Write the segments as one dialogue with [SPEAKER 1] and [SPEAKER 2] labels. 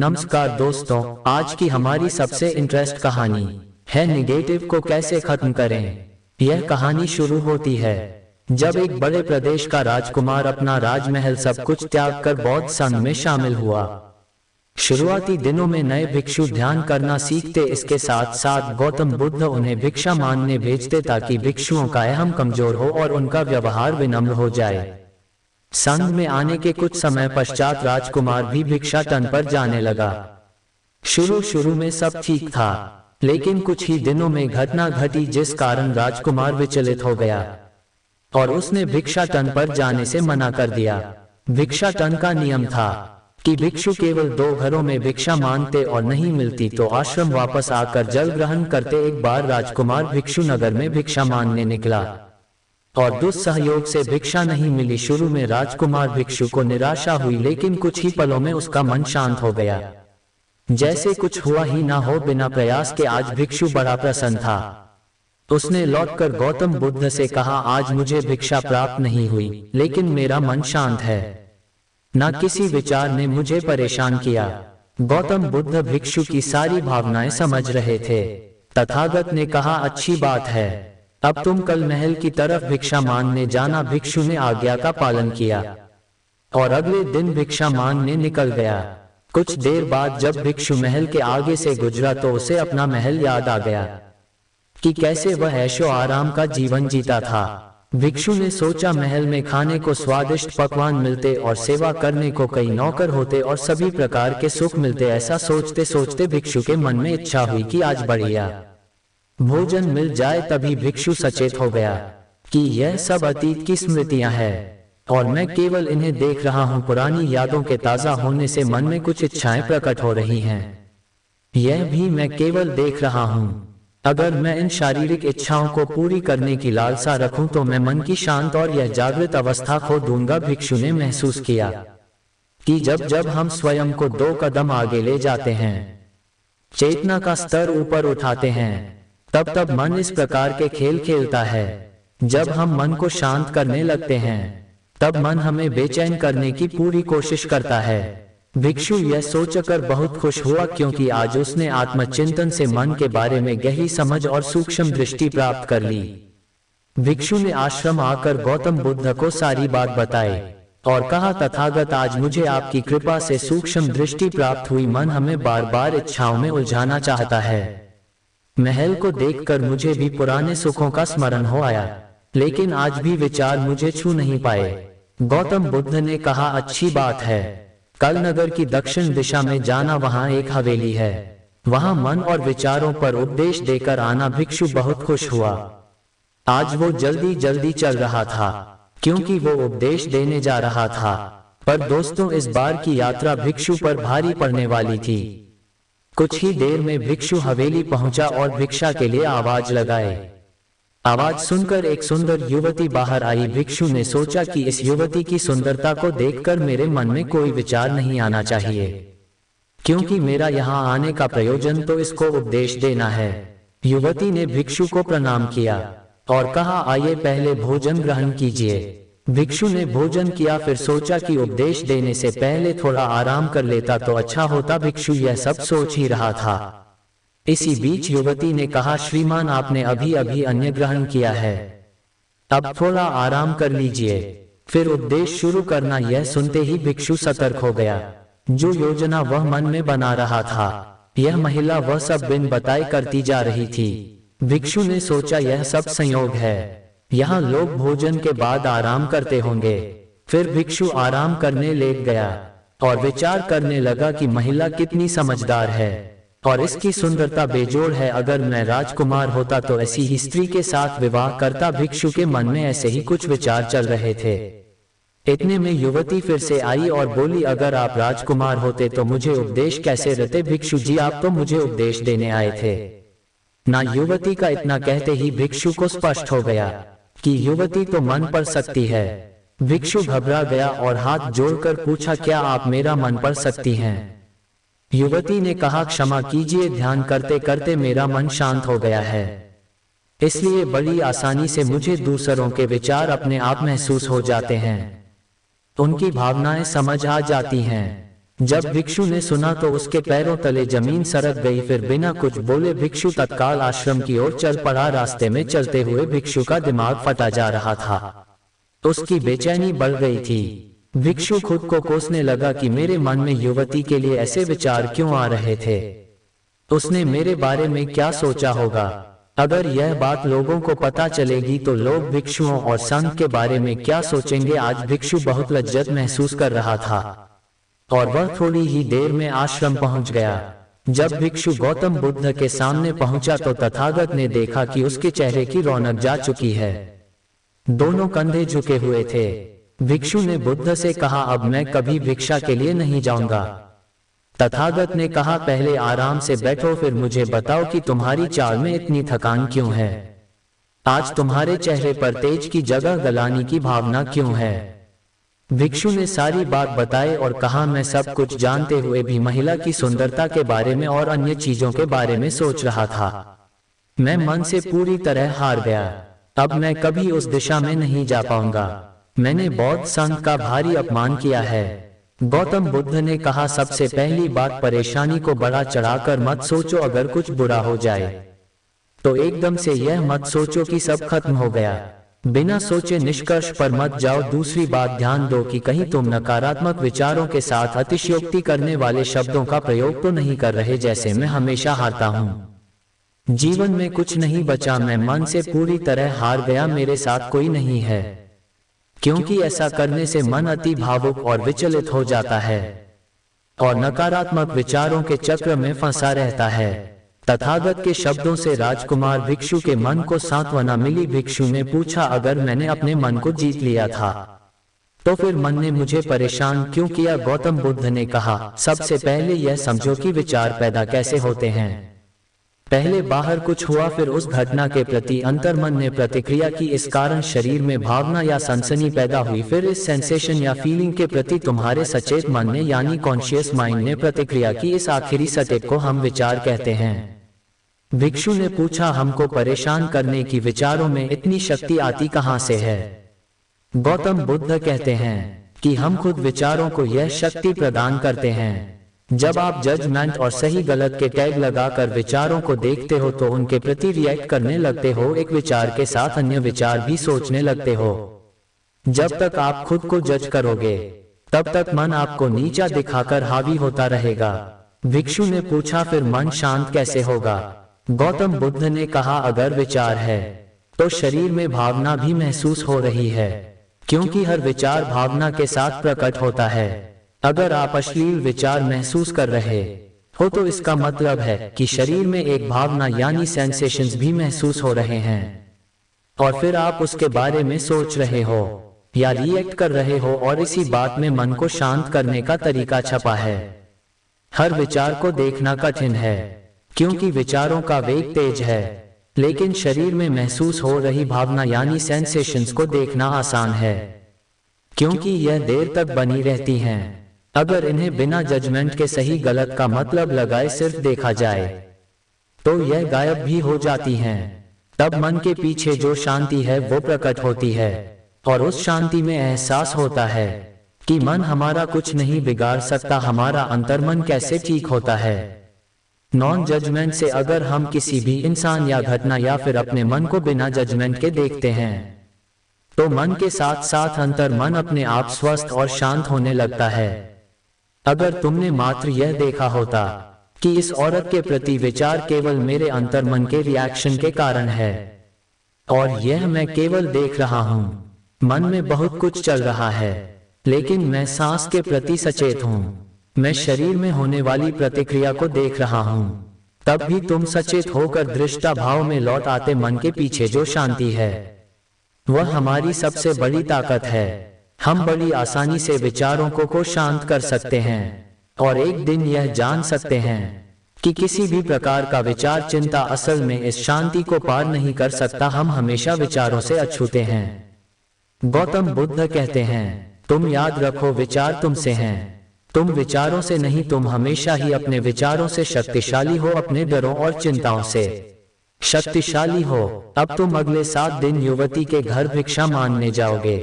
[SPEAKER 1] नमस्कार दोस्तों, आज की हमारी सबसे इंटरेस्ट कहानी है निगेटिव को कैसे खत्म करें। यह कहानी शुरू होती है जब एक बड़े प्रदेश का राजकुमार अपना राजमहल सब कुछ त्याग कर बौद्ध संघ में शामिल हुआ। शुरुआती दिनों में नए भिक्षु ध्यान करना सीखते, इसके साथ साथ गौतम बुद्ध उन्हें भिक्षा मांगने भेजते ताकि भिक्षुओं का अहम कमजोर हो और उनका व्यवहार विनम्र हो जाए। संघ में आने के कुछ समय पश्चात राजकुमार भी भिक्षाटन पर जाने लगा। शुरू में सब ठीक था, लेकिन कुछ ही दिनों में घटना घटी जिस कारण राजकुमार विचलित हो गया और उसने भिक्षाटन पर जाने से मना कर दिया। भिक्षाटन का नियम था कि भिक्षु केवल 2 घरों में भिक्षा मांगते और नहीं मिलती तो आश्रम वापस आकर जल ग्रहण करते। एक बार राजकुमार भिक्षु नगर में भिक्षा मांगने निकला और दुस्सहयोग से भिक्षा नहीं मिली। शुरू में राजकुमार भिक्षु को निराशा हुई, लेकिन कुछ ही पलों में उसका मन शांत हो गया, जैसे कुछ हुआ ही ना हो। बिना प्रयास के आज भिक्षु बड़ा प्रसन्न था। उसने लौटकर गौतम बुद्ध से कहा, आज मुझे भिक्षा प्राप्त नहीं हुई, लेकिन मेरा मन शांत है। न किसी विचार ने मुझे परेशान किया। गौतम बुद्ध भिक्षु की सारी भावनाएं समझ रहे थे। तथागत ने कहा, अच्छी बात है, अब तुम कल महल की तरफ भिक्षा मांगने जाना। भिक्षु ने आज्ञा का पालन किया और अगले दिन भिक्षा मांगने निकल गया। कुछ देर बाद जब भिक्षु महल के आगे से गुजरा तो उसे अपना महल याद आ गया कि कैसे वह ऐशो आराम का जीवन जीता था। भिक्षु ने सोचा, महल में खाने को स्वादिष्ट पकवान मिलते और सेवा करने को कई नौकर होते और सभी प्रकार के सुख मिलते। ऐसा सोचते सोचते भिक्षु के मन में इच्छा हुई कि आज बढ़िया भोजन मिल जाए। तभी भिक्षु सचेत हो गया कि यह सब अतीत की स्मृतियां हैं और मैं केवल इन्हें देख रहा हूं। पुरानी यादों के ताजा होने से मन में कुछ इच्छाएं प्रकट हो रही हैं, यह भी मैं केवल देख रहा हूं। अगर मैं इन शारीरिक इच्छाओं को पूरी करने की लालसा रखूं तो मैं मन की शांत और यह जागृत अवस्था खो दूंगा। भिक्षु ने महसूस किया कि जब जब हम स्वयं को 2 कदम आगे ले जाते हैं, चेतना का स्तर ऊपर उठाते हैं, तब तब मन इस प्रकार के खेल खेलता है। जब हम मन को शांत करने लगते हैं, तब मन हमें बेचैन करने की पूरी कोशिश करता है। भिक्षु यह सोचकर बहुत खुश हुआ क्योंकि आज उसने आत्मचिंतन से मन के बारे में गहरी समझ और सूक्ष्म दृष्टि प्राप्त कर ली। भिक्षु ने आश्रम आकर गौतम बुद्ध को सारी बात बताई और कहा, तथागत, आज मुझे आपकी कृपा से सूक्ष्म दृष्टि प्राप्त हुई। मन हमें बार बार इच्छाओं में उलझाना चाहता है। महल को देखकर मुझे भी पुराने सुखों का स्मरण हो आया, लेकिन आज भी विचार मुझे छू नहीं पाए। गौतम बुद्ध ने कहा, अच्छी बात है, कल नगर की दक्षिण दिशा में जाना, वहां एक हवेली है, वहां मन और विचारों पर उपदेश देकर आना। भिक्षु बहुत खुश हुआ। आज वो जल्दी जल्दी चल रहा था क्योंकि वो उपदेश देने जा रहा था। पर दोस्तों, इस बार की यात्रा भिक्षु पर भारी पड़ने वाली थी। कुछ ही देर में भिक्षु हवेली पहुंचा और भिक्षा के लिए आवाज लगाए। आवाज सुनकर एक सुंदर युवती बाहर आई। भिक्षु ने सोचा कि इस युवती की सुंदरता को देखकर मेरे मन में कोई विचार नहीं आना चाहिए, क्योंकि मेरा यहाँ आने का प्रयोजन तो इसको उपदेश देना है। युवती ने भिक्षु को प्रणाम किया और कहा, आइए पहले भोजन ग्रहण कीजिए। भिक्षु ने भोजन किया, फिर सोचा कि उपदेश देने से पहले थोड़ा आराम कर लेता तो अच्छा होता। भिक्षु यह सब सोच ही रहा था। इसी बीच युवती ने कहा, श्रीमान, आपने अभी अभी अन्न ग्रहण किया है, अब थोड़ा आराम कर लीजिए, फिर उपदेश शुरू करना। यह सुनते ही भिक्षु सतर्क हो गया। जो योजना वह मन में बना रहा था, यह महिला वह सब बिन बताए करती जा रही थी। भिक्षु ने सोचा, यह सब संयोग है, यहाँ लोग भोजन के बाद आराम करते होंगे। फिर भिक्षु आराम करने लेट गया और विचार करने लगा कि महिला कितनी समझदार है और इसकी सुंदरता बेजोड़ है। अगर मैं राजकुमार होता तो ऐसी ही स्त्री के साथ विवाह करता। भिक्षु के मन में ऐसे ही कुछ विचार चल रहे थे। इतने में युवती फिर से आई और बोली, अगर आप राजकुमार होते तो मुझे उपदेश कैसे देते। भिक्षु जी, आप तो मुझे उपदेश देने आए थे ना। युवती का इतना कहते ही भिक्षु को स्पष्ट हो गया कि युवती तो मन पढ़ सकती है। भिक्षु घबरा गया और हाथ जोड़कर पूछा, क्या आप मेरा मन पढ़ सकती हैं? युवती ने कहा, क्षमा कीजिए, ध्यान करते करते मेरा मन शांत हो गया है, इसलिए बड़ी आसानी से मुझे दूसरों के विचार अपने आप महसूस हो जाते हैं, उनकी भावनाएं समझ आ जाती हैं। जब भिक्षु ने सुना तो उसके पैरों तले जमीन सरक गई। फिर बिना कुछ बोले भिक्षु तत्काल आश्रम की ओर चल पड़ा। रास्ते में चलते हुए भिक्षु का दिमाग फटा जा रहा था। उसकी बेचैनी बढ़ गई थी। भिक्षु खुद को कोसने लगा कि मेरे मन में युवती के लिए ऐसे विचार क्यों आ रहे थे। उसने मेरे बारे में क्या सोचा होगा। अगर यह बात लोगों को पता चलेगी तो लोग भिक्षुओं और संत के बारे में क्या सोचेंगे। आज भिक्षु बहुत लज्जत महसूस कर रहा था और वह थोड़ी ही देर में आश्रम पहुंच गया। जब भिक्षु गौतम बुद्ध के सामने पहुंचा तो तथागत ने देखा कि उसके चेहरे की रौनक जा चुकी है। दोनों कंधे झुके हुए थे। भिक्षु ने बुद्ध से कहा, अब मैं कभी भिक्षा के लिए नहीं जाऊंगा। तथागत ने कहा, पहले आराम से बैठो, फिर मुझे बताओ कि तुम्हारी चाल में इतनी थकान क्यों है। आज तुम्हारे चेहरे पर तेज की जगह गलानी की भावना क्यों है। भिक्षु ने सारी बात बताई और कहा, मैं सब कुछ जानते हुए भी महिला की सुंदरता के बारे में और अन्य चीजों के बारे में सोच रहा था। मैं मन से पूरी तरह हार गया। अब मैं कभी उस दिशा में नहीं जा पाऊंगा। मैंने बौद्ध संत का भारी अपमान किया है। गौतम बुद्ध ने कहा, सबसे पहली बात, परेशानी को बढ़ा चढ़ाकर मत सोचो। अगर कुछ बुरा हो जाए तो एकदम से यह मत सोचो कि सब खत्म हो गया। बिना सोचे निष्कर्ष पर मत जाओ। दूसरी बात, ध्यान दो कि कहीं तुम नकारात्मक विचारों के साथ अतिशयोक्ति करने वाले शब्दों का प्रयोग तो नहीं कर रहे, जैसे मैं हमेशा हारता हूँ। जीवन में कुछ नहीं बचा, मैं मन से पूरी तरह हार गया, मेरे साथ कोई नहीं है। क्योंकि ऐसा करने से मन अति भावुक और विचलित हो जाता है और नकारात्मक विचारों के चक्र में फंसा रहता है। तथागत के शब्दों से राजकुमार भिक्षु के मन को सांत्वना मिली। भिक्षु ने पूछा, अगर मैंने अपने मन को जीत लिया था तो फिर मन ने मुझे परेशान क्यों किया। गौतम बुद्ध ने कहा, सबसे पहले यह समझो कि विचार पैदा कैसे होते हैं। पहले बाहर कुछ हुआ, फिर उस घटना के प्रति अंतर्मन ने प्रतिक्रिया की। इस कारण शरीर में भावना या सनसनी पैदा हुई। फिर इस सेंसेशन या फीलिंग के प्रति तुम्हारे सचेत मन ने यानी कॉन्शियस माइंड ने प्रतिक्रिया की। इस आखिरी स्टेप को हम विचार कहते हैं। भिक्षु ने पूछा, हमको परेशान करने की विचारों में इतनी शक्ति आती कहां से है। गौतम बुद्ध कहते हैं कि हम खुद विचारों को यह शक्ति प्रदान करते हैं। जब आप जजमेंट और सही गलत के टैग लगाकर विचारों को देखते हो तो उनके प्रति रिएक्ट करने लगते हो। एक विचार के साथ अन्य विचार भी सोचने लगते हो। जब तक आप खुद को जज करोगे तब तक मन आपको नीचा दिखाकर हावी होता रहेगा। भिक्षु ने पूछा, फिर मन शांत कैसे होगा। गौतम बुद्ध ने कहा, अगर विचार है तो शरीर में भावना भी महसूस हो रही है, क्योंकि हर विचार भावना के साथ प्रकट होता है। अगर आप अश्लील विचार महसूस कर रहे हो तो इसका मतलब है कि शरीर में एक भावना यानी सेंसेशंस भी महसूस हो रहे हैं और फिर आप उसके बारे में सोच रहे हो या रिएक्ट कर रहे हो और इसी बात में मन को शांत करने का तरीका छपा है। हर विचार को देखना कठिन है क्योंकि विचारों का वेग तेज है, लेकिन शरीर में महसूस हो रही भावना यानी सेंसेशंस को देखना आसान है क्योंकि यह देर तक बनी रहती हैं। अगर इन्हें बिना जजमेंट के सही गलत का मतलब लगाए सिर्फ देखा जाए तो यह गायब भी हो जाती हैं। तब मन के पीछे जो शांति है वो प्रकट होती है और उस शांति में एहसास होता है कि मन हमारा कुछ नहीं बिगाड़ सकता, हमारा अंतर्मन कैसे ठीक होता है। नॉन जजमेंट से अगर हम किसी भी इंसान या घटना या फिर अपने मन को बिना जजमेंट के देखते हैं तो मन के साथ साथ अंतर्मन अपने आप स्वस्थ और शांत होने लगता है। अगर तुमने मात्र यह देखा होता कि इस औरत के प्रति विचार केवल मेरे अंतर्मन के रिएक्शन के कारण है और यह मैं केवल देख रहा हूं, मन में बहुत कुछ चल रहा है लेकिन मैं सांस के प्रति सचेत हूं, मैं शरीर में होने वाली प्रतिक्रिया को देख रहा हूं, तब भी तुम सचेत होकर दृष्टा भाव में लौट आते। मन के पीछे जो शांति है वह हमारी सबसे बड़ी ताकत है। हम बड़ी आसानी से विचारों को शांत कर सकते हैं और एक दिन यह जान सकते हैं कि किसी भी प्रकार का विचार चिंता असल में इस शांति को पार नहीं कर सकता। हम हमेशा विचारों से अछूते हैं। गौतम बुद्ध कहते हैं, तुम याद रखो विचार तुमसे हैं, तुम विचारों से नहीं। तुम हमेशा ही अपने विचारों से शक्तिशाली हो, अपने डरों और चिंताओं से शक्तिशाली हो। अब तुम अगले 7 दिन युवती के घर भिक्षा मांगने जाओगे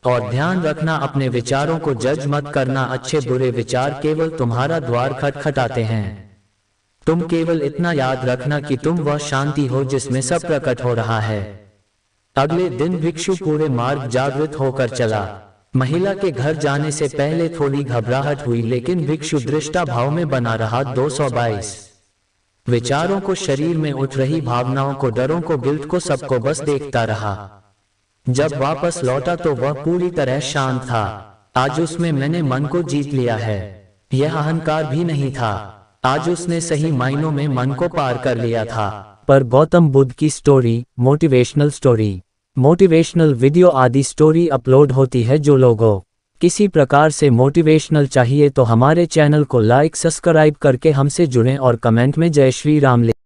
[SPEAKER 1] और ध्यान रखना, अपने विचारों को जज मत करना, अच्छे बुरे विचार केवल तुम्हारा द्वार खटखटाते हैं। तुम केवल इतना याद रखना कि तुम वह शांति हो जिसमें सब प्रकट हो रहा है। अगले दिन भिक्षु पूरे मार्ग जागृत होकर चला। महिला के घर जाने से पहले थोड़ी घबराहट हुई, लेकिन भिक्षु दृष्टा भाव में बना रहा। 222 विचारों को, शरीर में उठ रही भावनाओं को, डरों को, गिल्ट को, सबको बस देखता रहा। जब वापस लौटा तो वह पूरी तरह शांत था। आज उसमें मैंने मन को जीत लिया है। यह अहंकार भी नहीं था। आज उसने सही मायनों में मन को पार कर लिया था। पर गौतम बुद्ध की स्टोरी, मोटिवेशनल वीडियो आदि स्टोरी अपलोड होती है। जो लोगों किसी प्रकार से मोटिवेशनल चाहिए तो हमारे चैनल को लाइक सब्सक्राइब करके हमसे जुड़ें और कमेंट में जय श्री राम लिखें।